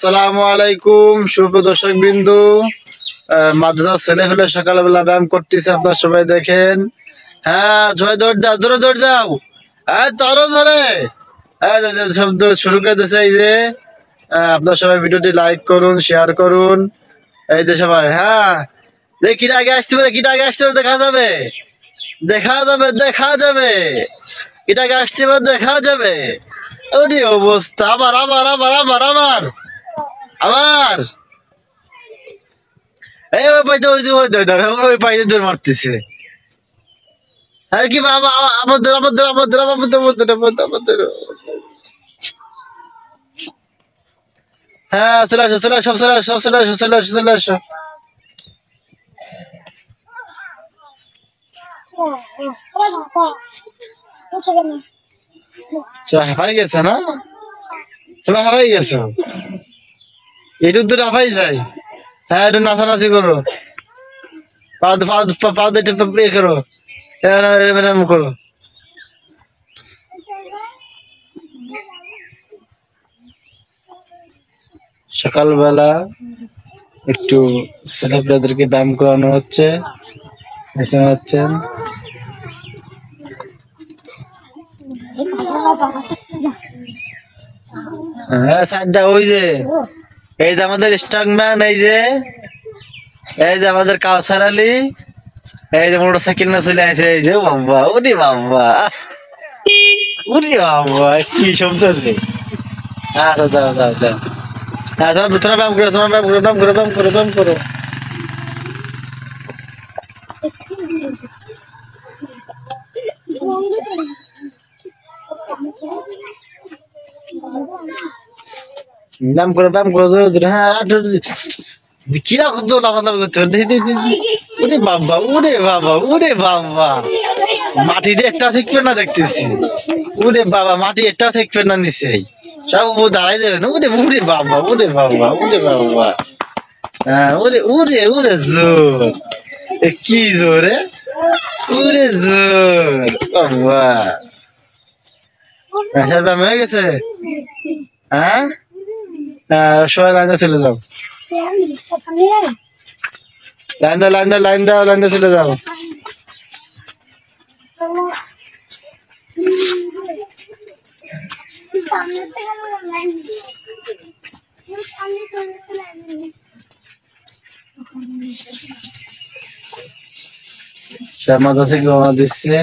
আসসালামু আলাইকুম সুপ্রদর্শক বিন্দু। মাদ্রাসার ছেলেপেলে সকালবেলা ব্যায়াম করতেছে, আপনারা সবাই দেখেন। হ্যাঁ, জয় দৌড় দাও, ধরে দৌড় দাও, ধরো ধরে শব্দ শুরু করে দিয়েছে। এই যে আপনার সবাই ভিডিওটি লাইক করুন, শেয়ার করুন। এই যে সবাই, হ্যাঁ কিটা আগে আসতে পারে, কিটা আগে আসতে পারে দেখা যাবে, দেখা যাবে, দেখা যাবে, কিটা আগে আসতে পারে দেখা যাবে। ওরে অবস্থা, আবার আবার আবার আবার আবার আবার এই ওই পাইতে ওই পাইতে দৌড় মারতেছে। আর কি বাবা, আমাদের আমাদের আমাদের আমাদের আমাদের আমাদের আমাদের হ্যাঁ, চলে আসো চলে আসো চলে আসো চলে আসো চলে আসো চলে আসো। হাঁপাই গেছে না, তুমি হাঁপাই গেছো, একটু দূরে হাঁপাই যায়। হ্যাঁ, একটু নাচানাচি করো, পা পা পা দিয়ে ইয়ে করো, এরম করো। সকালবেলা একটু ছেলেপেলেদেরকে ব্যায়াম করানো হচ্ছে, দেখতে পাচ্ছেন। হ্যাঁ, সাইডটা ওই যে এই যে আমাদের স্ট্রংম্যান, এই যে আমাদের কাউসার আলী, এই যে মোটর সাইকেল না চলে আসে, এই যে বাবা, উনি বাবা, উনি বাবা, কি শব্দ রে। আচ্ছা যাও যাও যাও, হ্যাঁ তোমরা ব্যায়াম করো, তোমরা ব্যায়াম করো, ব্যায়াম করো, ব্যায়াম করো, ব্যায়াম করো। ব্যায়াম করো, ব্যায়াম করো, জোরে জোরে। হ্যাঁ, কিরা কত লাফালাফি করতে হবে। ওরে বাবা, ওরে বাবা, ওরে বাবা, মাটি দিয়ে একটা থাকবে না দেখতেছি। ওরে বাবা, মাটি একটা থাকবে না নিচে, সব দাঁড়াই যাবে না। ওরে ওরে বাবা, ওরে বাবা, ওরে বাবা, হ্যাঁ ওরে ওরে ওরে জোর, কি জোরে, ওরে জোর বাবা। ব্যায়াম হয়ে গেছে। হ্যাঁ, সবাই লাইনে চলে যাও, লাইন দাও, লাইন দাও, লাইন দাও, লাইন দাও, চলে যাও। সব মাথা থেকে রওনা দিচ্ছে।